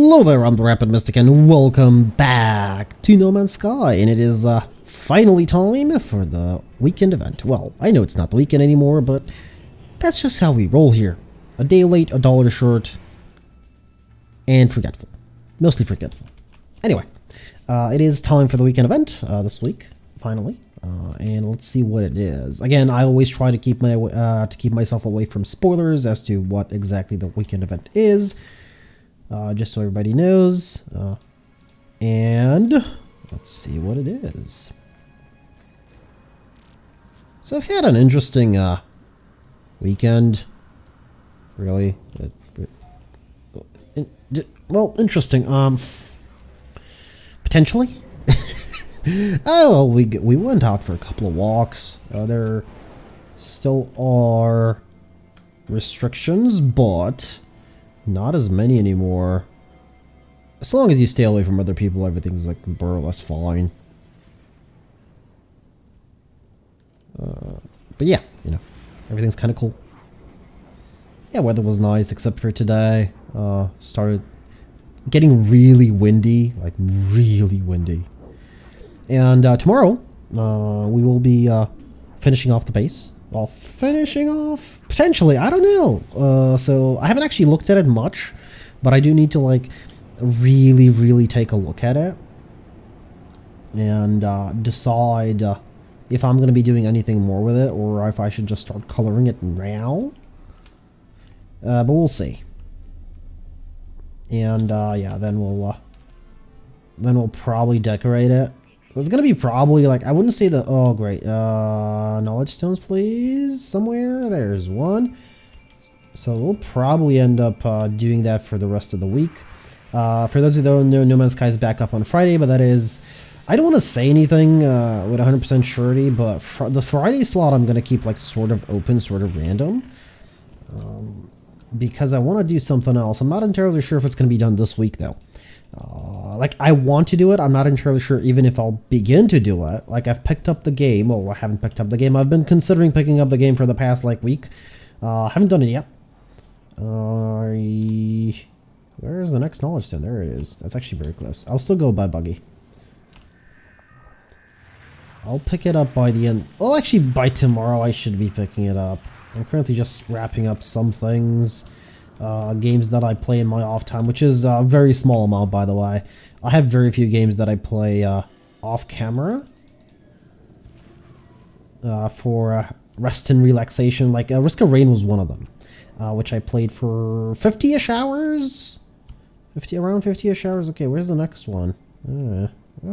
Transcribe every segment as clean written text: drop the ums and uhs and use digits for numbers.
Hello there, I'm the Rampant Mystic, and welcome back to No Man's Sky, and it is finally time for the weekend event. Well, I know it's not the weekend anymore, but that's just how we roll here. A day late, a dollar short, and forgetful. Mostly forgetful. Anyway, it is time for the weekend event this week, finally, and let's see what it is. Again, I always try to keep myself away from spoilers as to what exactly the weekend event is. Just so everybody knows, and let's see what it is. So I've had an interesting weekend, really. Well, interesting. Potentially. Oh, well, we went out for a couple of walks. There still are restrictions, but not as many anymore. As long as you stay away from other people, everything's like more or less fine. But yeah, you know, everything's kind of cool. Yeah, weather was nice except for today. Started getting really windy, like really windy. And tomorrow, we will be finishing off the base. Well, finishing off? Potentially, I don't know. So I haven't actually looked at it much, but I do need to like really take a look at it and decide if I'm going to be doing anything more with it or if I should just start coloring it now. But we'll see. And yeah, then we'll probably decorate it. It's gonna be probably like, I wouldn't say the, oh great, knowledge stones please, somewhere, there's one. So we'll probably end up doing that for the rest of the week. For those who don't know, No Man's Sky is back up on Friday, but that is, I don't want to say anything with 100% surety, but the Friday slot I'm gonna keep like sort of open, sort of random. Because I want to do something else. I'm not entirely sure if it's going to be done this week though. Like, I want to do it. I'm not entirely sure even if I'll begin to do it. Like, I've picked up the game. Well, I haven't picked up the game. I've been considering picking up the game for the past, like, week. Haven't done it yet. Where's the next knowledge stone? There it is. That's actually very close. I'll still go by buggy. I'll pick it up by the end. Well, actually, by tomorrow I should be picking it up. I'm currently just wrapping up some things. Games that I play in my off time, which is a very small amount, by the way. I have very few games that I play off camera for rest and relaxation. Like Risk of Rain was one of them, which I played for 50-ish hours. Around 50-ish hours. Okay, where's the next one? Oh,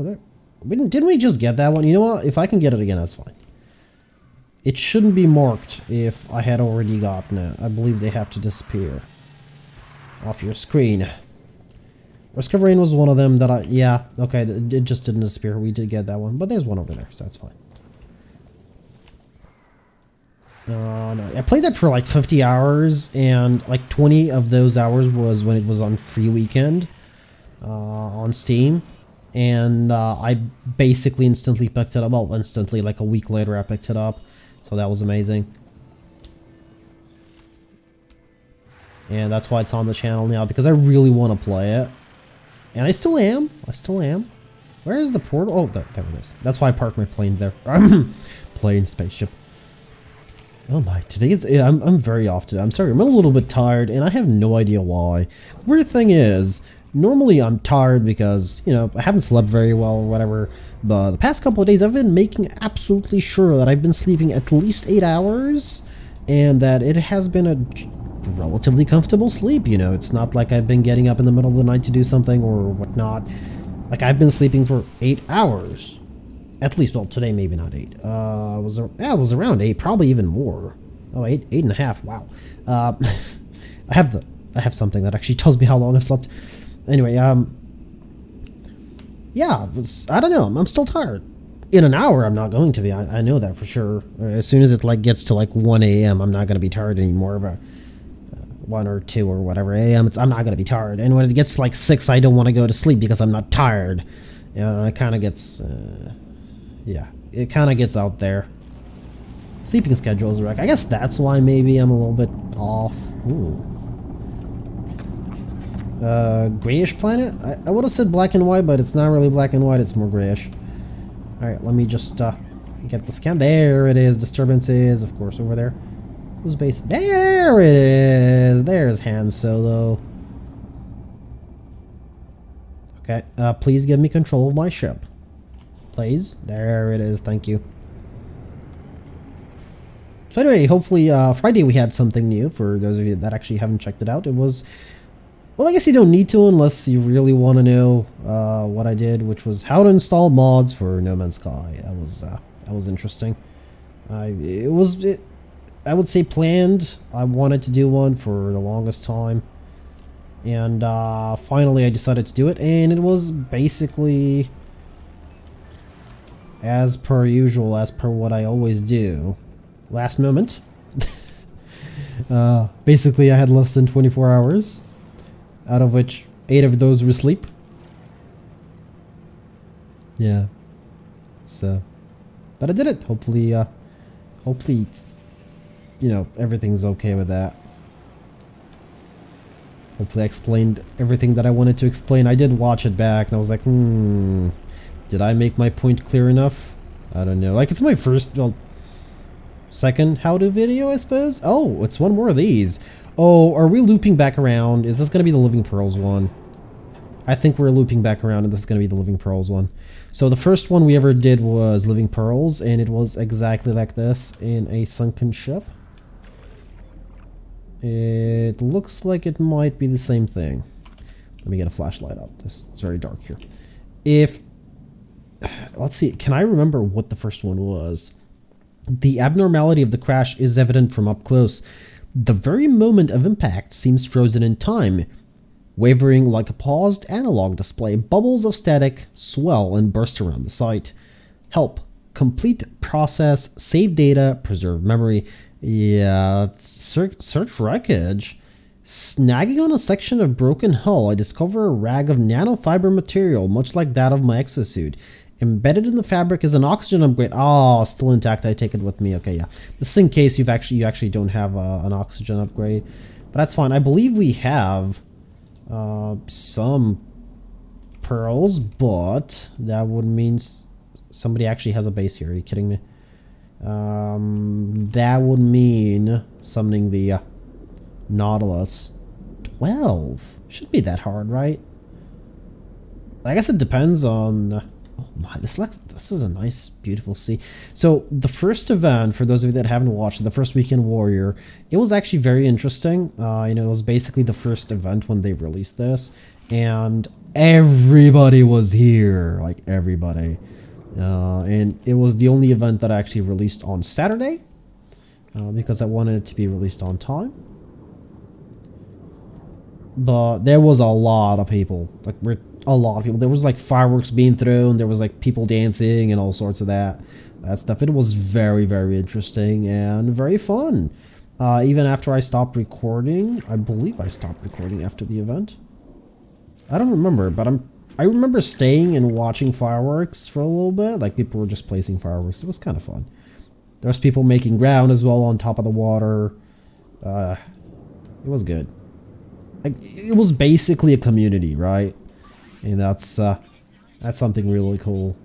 there. Didn't we just get that one? You know what? If I can get it again, that's fine. It shouldn't be marked if I had already gotten it. I believe they have to disappear off your screen. Risk of Rain was one of them that yeah, okay, it just didn't disappear. We did get that one, but there's one over there, so that's fine. No, I played that for like 50 hours, and like 20 of those hours was when it was on free weekend on Steam. And I basically instantly picked it up. Well, instantly, like a week later I picked it up. So that was amazing. And that's why it's on the channel now, because I really want to play it. And I still am. Where is the portal? Oh, there it is. That's why I parked my plane there. Plane, spaceship. Oh my, today I'm very off today. I'm sorry, I'm a little bit tired, and I have no idea why. Weird thing is, normally I'm tired because, you know, I haven't slept very well or whatever, but the past couple of days I've been making absolutely sure that I've been sleeping at least 8 hours, and that it has been a relatively comfortable sleep, you know. It's not like I've been getting up in the middle of the night to do something or whatnot. Like, I've been sleeping for 8 hours. At least, well, today maybe not 8. It was around 8, probably even more. Oh, 8.5, wow. I have something that actually tells me how long I've slept. Anyway, yeah, I don't know, I'm still tired. In an hour, I'm not going to be, I know that for sure. As soon as it like gets to like 1 a.m., I'm not going to be tired anymore, but 1 or 2 or whatever a.m., I'm not going to be tired. And when it gets like 6, I don't want to go to sleep because I'm not tired. It kind of gets, yeah, it kind of gets out there. Sleeping schedule is wrecked. I guess that's why maybe I'm a little bit off. Ooh. grayish planet. I would have said black and white, but it's not really black and white. It's more grayish. All right, let me just get the scan. There it is. Disturbances, of course, over there. Who's base? There it is. There's Han Solo. Okay, please give me control of my ship. Please. There it is. Thank you. So anyway, hopefully Friday we had something new for those of you that actually haven't checked it out. It was, well, I guess you don't need to unless you really want to know what I did, which was how to install mods for No Man's Sky. That was interesting. I would say planned. I wanted to do one for the longest time, and finally I decided to do it, and it was basically as per usual, as per what I always do. Last moment. Basically I had less than 24 hours, out of which 8 of those were sleep. Yeah. So, but I did it. Hopefully, it's, you know, everything's okay with that. Hopefully I explained everything that I wanted to explain. I did watch it back and I was like, did I make my point clear enough? I don't know. Like, it's my first, well, second how-to video, I suppose. Oh, it's one more of these. Oh, are we looping back around? Is this going to be the Living Pearls one? I think we're looping back around and this is going to be the Living Pearls one. So the first one we ever did was Living Pearls, and it was exactly like this in a sunken ship. It looks like it might be the same thing. Let me get a flashlight up. It's very dark here. Let's see, can I remember what the first one was? The abnormality of the crash is evident from up close. The very moment of impact seems frozen in time, wavering like a paused analog display. Bubbles of static swell and burst around the site. Help. Complete process. Save data. Preserve memory. Yeah, search wreckage. Snagging on a section of broken hull, I discover a rag of nanofiber material, much like that of my exosuit. Embedded in the fabric is an oxygen upgrade. Oh, still intact. I take it with me. Okay, yeah. This is in case you actually don't have an oxygen upgrade, but that's fine. I believe we have some pearls, but that would mean somebody actually has a base here. Are you kidding me? That would mean summoning the Nautilus. 12 should be that hard, right? I guess it depends on. Oh my, this is a nice, beautiful sea. So the first event, for those of you that haven't watched, the first Weekend Warrior, it was actually very interesting. You know, it was basically the first event when they released this, and everybody was here, like everybody. And it was the only event that I actually released on Saturday, because I wanted it to be released on time. But there was a lot of people, like a lot of people. There was like fireworks being thrown, there was like people dancing and all sorts of that stuff. It was very, very interesting and very fun. Even after I stopped recording, I believe I stopped recording after the event. I don't remember, but I remember staying and watching fireworks for a little bit. Like, people were just placing fireworks. It was kind of fun. There was people making ground as well on top of the water. It was good. Like, it was basically a community, right? And that's something really cool.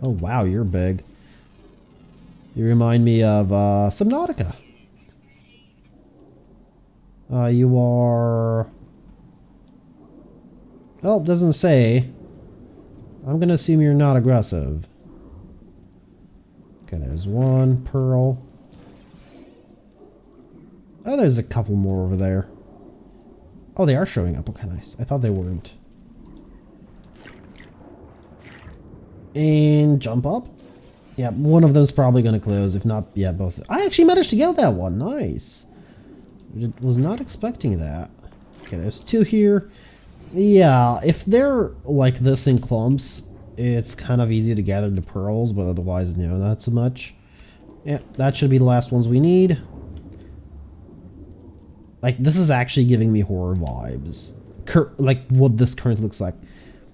Oh wow, you're big. You remind me of Subnautica. You are. Oh, it doesn't say. I'm gonna assume you're not aggressive. Okay, there's one pearl. Oh, there's a couple more over there. Oh, they are showing up. Okay, nice. I thought they weren't. And jump up. Yeah, one of them's probably going to close. If not, yeah, both. I actually managed to get that one. Nice. Was not expecting that. Okay, there's 2 here. Yeah, if they're like this in clumps, it's kind of easy to gather the pearls, but otherwise, no, not so much. Yeah, that should be the last ones we need. Like, this is actually giving me horror vibes. Like, what this currently looks like.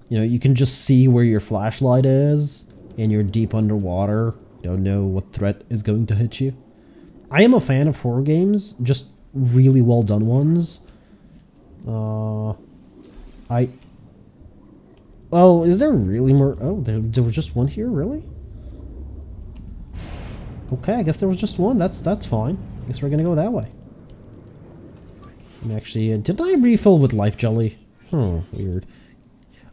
You know, you can just see where your flashlight is, and you're deep underwater. You don't know what threat is going to hit you. I am a fan of horror games, just really well done ones. I... Oh, is there really more? Oh, there was just one here, really? Okay, I guess there was just one. That's fine. I guess we're gonna go that way. And actually, did I refill with life jelly? Weird.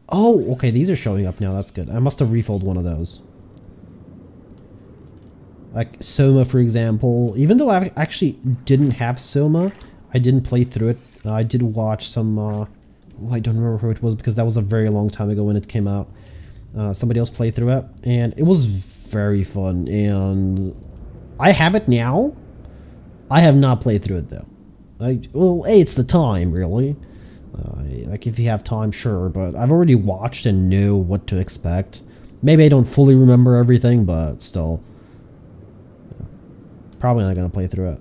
Oh, okay, these are showing up now. That's good. I must have refilled one of those. Like Soma, for example. Even though I actually didn't have Soma, I didn't play through it. I did watch some... I don't remember who it was because that was a very long time ago when it came out. Somebody else played through it, and it was very fun. And I have it now. I have not played through it though. Well, A, it's the time, really. Like if you have time, sure, but I've already watched and knew what to expect. Maybe I don't fully remember everything, but still. Probably not gonna play through it.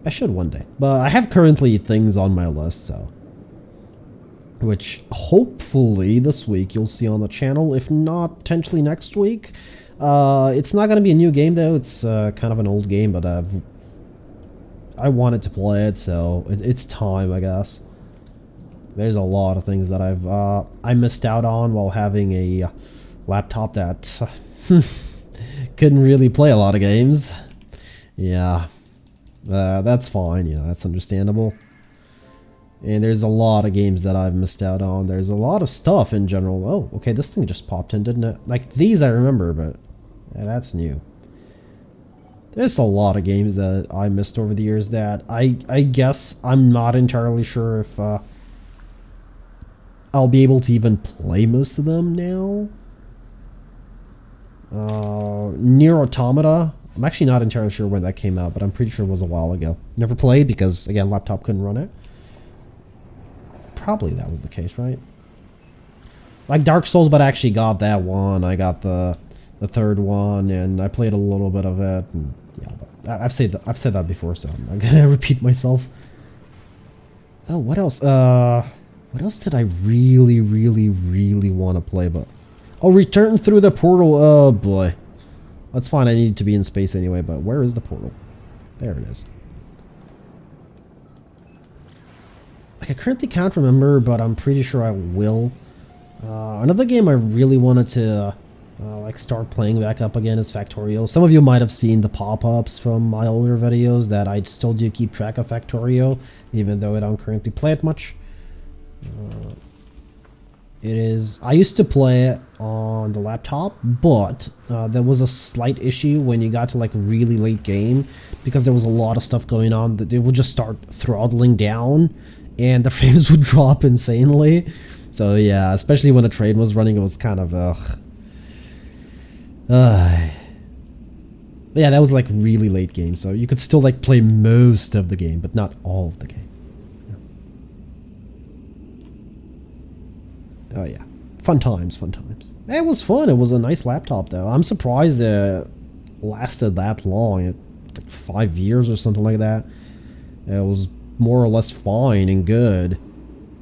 I should one day, but I have currently things on my list, so. Which hopefully this week you'll see on the channel, if not potentially next week. It's not gonna be a new game though, it's kind of an old game, but I wanted to play it, so it's time, I guess. There's a lot of things that I missed out on while having a laptop that couldn't really play a lot of games. Yeah, that's fine. Yeah, that's understandable. And there's a lot of games that I've missed out on. There's a lot of stuff in general. Oh, okay, this thing just popped in, didn't it? Like, these I remember, but yeah, that's new. There's a lot of games that I missed over the years that I guess I'm not entirely sure if I'll be able to even play most of them now. Nier Automata. I'm actually not entirely sure when that came out, but I'm pretty sure it was a while ago. Never played because, again, laptop couldn't run it. Probably that was the case, right? Like Dark Souls, but I actually got that one. I got the third one, and I played a little bit of it. And, yeah, but I've said that before, so I'm not gonna repeat myself. Oh, what else? What else did I really, really, really want to play? But oh, Return Through the Portal. Oh boy, that's fine. I need to be in space anyway. But where is the portal? There it is. Like I currently can't remember, but I'm pretty sure I will. Another game I really wanted to like start playing back up again is Factorio. Some of you might have seen the pop-ups from my older videos that I still do keep track of Factorio, even though I don't currently play it much. I used to play it on the laptop, but there was a slight issue when you got to like a really late game because there was a lot of stuff going on that it would just start throttling down and the frames would drop insanely. So yeah, especially when a train was running, it was kind of but yeah, that was like really late game, so you could still like play most of the game, but not all of the game. Oh yeah, fun times, fun times. It was fun. It was a nice laptop though. I'm surprised it lasted that long. Like 5 years or something like that. It was more or less fine and good.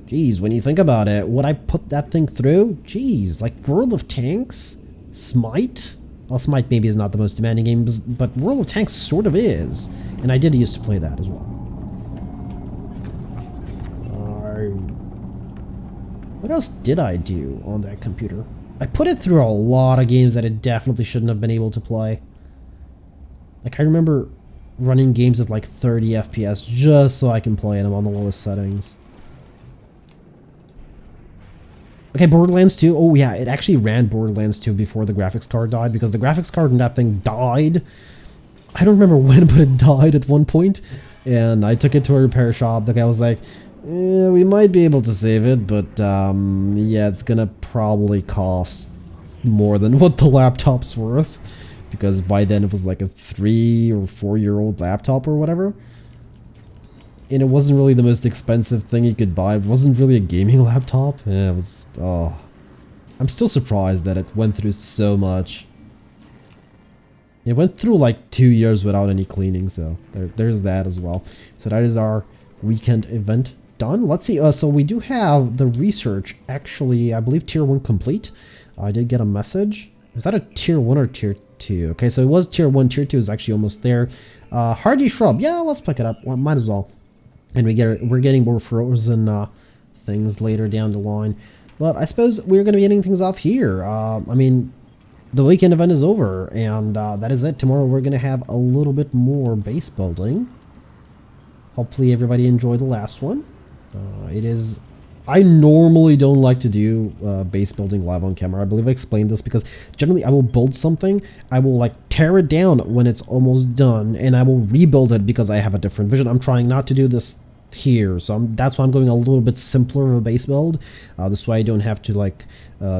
Jeez, when you think about it, would I put that thing through? Jeez, like World of Tanks? Smite? Well, Smite maybe is not the most demanding game, but World of Tanks sort of is. And I did used to play that as well. What else did I do on that computer? I put it through a lot of games that it definitely shouldn't have been able to play. Like, I remember running games at like 30 FPS just so I can play them on the lowest settings. Okay, Borderlands 2. Oh yeah, it actually ran Borderlands 2 before the graphics card died because the graphics card in that thing died. I don't remember when, but it died at one point. And I took it to a repair shop. The guy was like, yeah, we might be able to save it, but yeah, it's gonna probably cost more than what the laptop's worth. Because by then it was like a 3 or 4 year old laptop or whatever. And it wasn't really the most expensive thing you could buy. It wasn't really a gaming laptop. Yeah, it was, oh. I'm still surprised that it went through so much. It went through like 2 years without any cleaning, so there's that as well. So that is our weekend event done. Let's see, so we do have the research actually, I believe tier 1 complete. I did get a message. Was that a tier 1 or tier 2? Okay, so it was tier 1, tier 2 is actually almost there. Hardy Shrub, yeah, let's pick it up. Well, might as well. And we're getting more frozen things later down the line. But I suppose we're going to be ending things off here. I mean, the weekend event is over, and that is it. Tomorrow we're going to have a little bit more base building. Hopefully everybody enjoyed the last one. I normally don't like to do base building live on camera. I believe I explained this because generally I will build something, I will like tear it down when it's almost done, and I will rebuild it because I have a different vision. I'm trying not to do this here, so that's why I'm going a little bit simpler of a base build. This way I don't have to like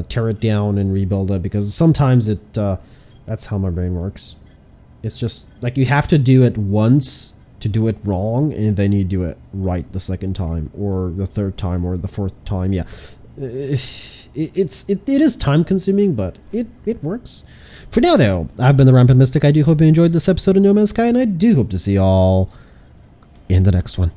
tear it down and rebuild it, because sometimes that's how my brain works. It's just like you have to do it once to do it wrong, and then you do it right the second time or the third time or the fourth time. Yeah, it is time consuming, but it works. For now though, I've been the Rampant Mystic. I do hope you enjoyed this episode of No Man's Sky, and I do hope to see y'all in the next one.